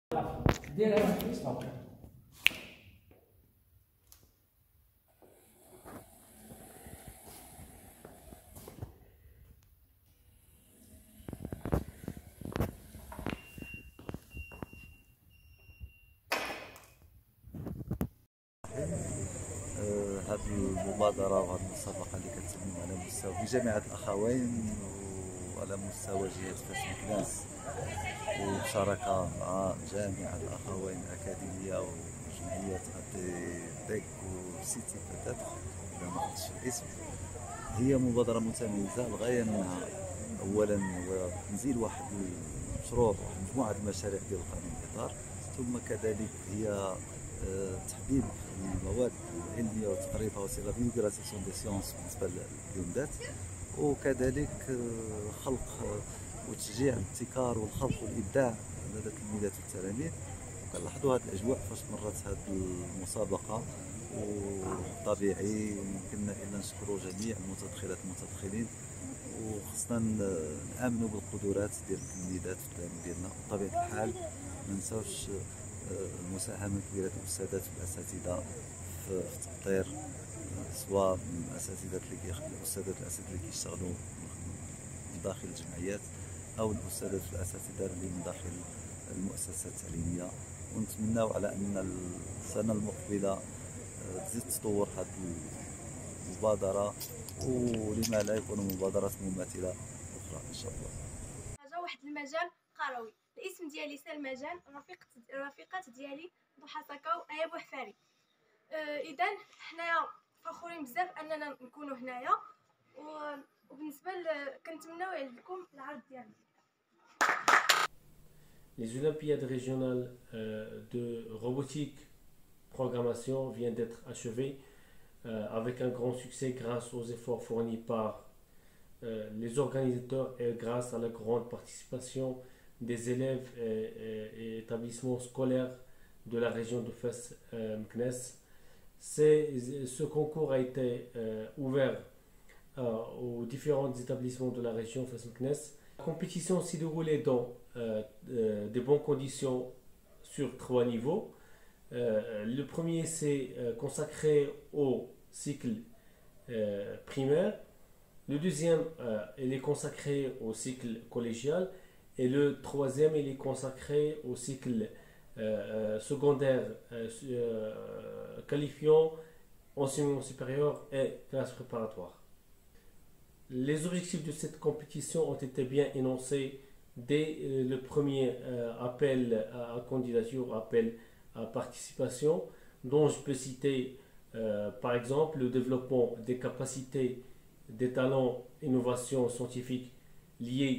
ديرها في ستوب. هذه المبادرة وهذه المسابقة اللي كتتم على مستوى في جامعة الأخوين وعلى مستوى جهة فاس مكناس وبشراكة مع جامعة الأخوين الأكاديمية وجمعية تيك وسيتي بتاتر إذا ما خفتش الاسم. هي مبادرة متميزة، الغاية منها أولا هو تنزيل واحد المشروع واحد مجموعة المشاريع ديال قانون الإطار، ثم كذلك هي تحبيب المواد العلميه وتقريبها وسيله فيغوراسيسيون دي سيونس بالنسبه لليوندات، وكذلك خلق وتشجيع الابتكار والخلق والابداع لدى التلميذات والتلاميذ. وكنلاحظوا هذه الاجواء فاش مرت هذه المسابقه، وطبيعي يمكننا الا نشكروا جميع المتدخلات والمتدخلين، وخصنا نامنوا بالقدرات ديال التلميذات والتلاميذ ديالنا. بطبيعه الحال ما نساوش المساهمة كبيرة الأستاذات والأساتذة في التطوير، سواء من الأساتذة اللي كيشتغلوا من داخل الجمعيات أو الأستاذات والأساتذة اللي من داخل المؤسسات التعليمية. ونتمناو على أن السنة المقبلة تزيد تطور هذه المبادرة، ولما لا يكون مبادرات مماثلة أخرى إن شاء الله. هذا واحد المجال قروي. الاسم ديالي سلمى جان، الرفيقات ديالي ضحى سكاو ايا بوحفاري. اذا حنايا فخورين بزاف اننا نكونوا هنايا، وبالنسبه كنتمناو يعجبكم العرض ديالنا. Les Olympiades régionales de robotique programmation viennent d'être achevées avec un grand succès grâce aux efforts fournis par les organisateurs et grâce à la grande participation des élèves et établissements scolaires de la région de Fès Meknès. Ce concours a été ouvert aux différents établissements de la région Fès Meknès. La compétition s'est déroulée dans de bonnes conditions sur 3 niveaux. Le premier s'est consacré au cycle primaire. Le deuxième, il est consacré au cycle collégial. Et le troisième, il est consacré au cycle secondaire qualifiant, enseignement supérieur et classe préparatoire. Les objectifs de cette compétition ont été bien énoncés dès le premier appel à candidature, appel à participation, dont je peux citer par exemple le développement des capacités, des talents, innovations scientifiques liées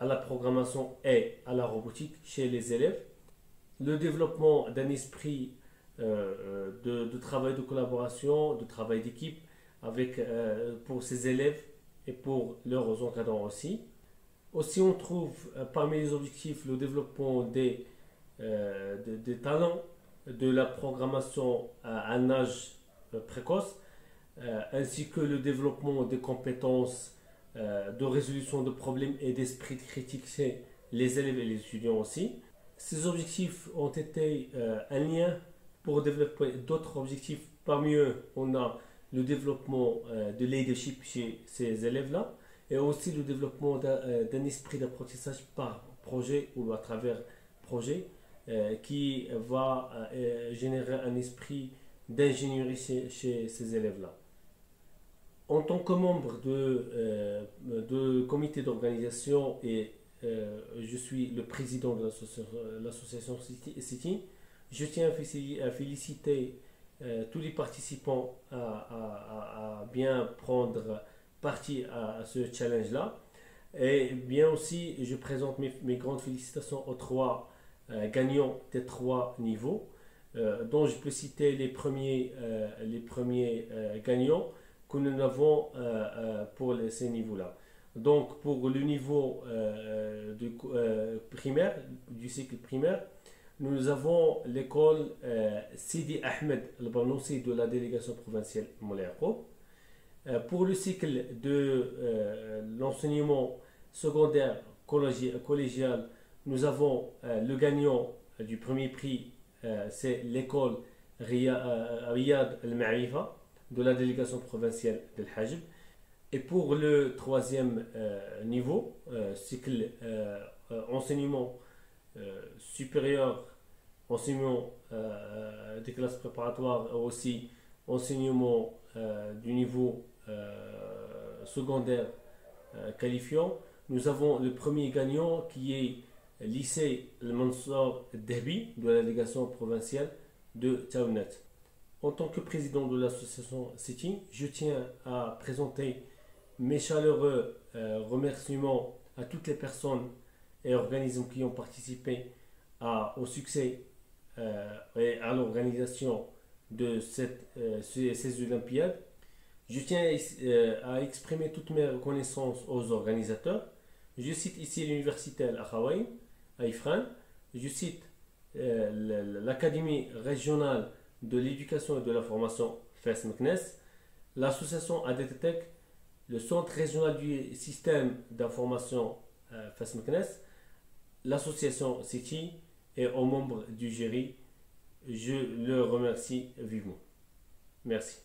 à la programmation et à la robotique chez les élèves, le développement d'un esprit de travail de collaboration, de travail d'équipe avec, pour ces élèves et pour leurs encadrants aussi. Aussi, on trouve parmi les objectifs le développement des talents, de la programmation à un âge précoce, ainsi que le développement des compétences de résolution de problèmes et d'esprit critique chez les élèves et les étudiants aussi. Ces objectifs ont été un lien pour développer d'autres objectifs. Parmi eux, on a le développement de leadership chez ces élèves-là et aussi le développement d'un esprit d'apprentissage par projet ou à travers projet qui va générer un esprit d'ingénierie chez ces élèves-là. En tant que membre de comité d'organisation et je suis le président de l'association City, je tiens à féliciter tous les participants à bien prendre partie à ce challenge-là. Et bien aussi, je présente mes grandes félicitations aux 3 gagnants des 3 niveaux, dont je peux citer les premiers gagnants que nous avons pour ces niveaux-là. Donc pour le niveau primaire, du cycle primaire, nous avons l'école Sidi Ahmed Al-Barnoussi de la délégation provinciale Moulay Yacoub. Pour le cycle de l'enseignement secondaire collégial, nous avons le gagnant du premier prix, c'est l'école Riyad Al-Ma'rifa de la délégation provinciale d'El Hajb. Et pour le troisième niveau, cycle enseignement supérieur, enseignement des classes préparatoires, aussi enseignement du niveau secondaire qualifiant, nous avons le premier gagnant qui est lycée Al-Mansour Dehbi de la délégation provinciale de Taounet. En tant que président de l'association Sitting, je tiens à présenter mes chaleureux remerciements à toutes les personnes et organismes qui ont participé au succès et à l'organisation de ces Olympiades. Je tiens à exprimer toutes mes reconnaissances aux organisateurs. Je cite ici l'université Al-Akhawayn à Ifrane. Je cite l'Académie régionale de l'éducation et de la formation Fès Meknès, l'association ADTTEC, le Centre régional du système d'information Fès Meknès, l'association City et aux membres du jury, je le remercie vivement. Merci.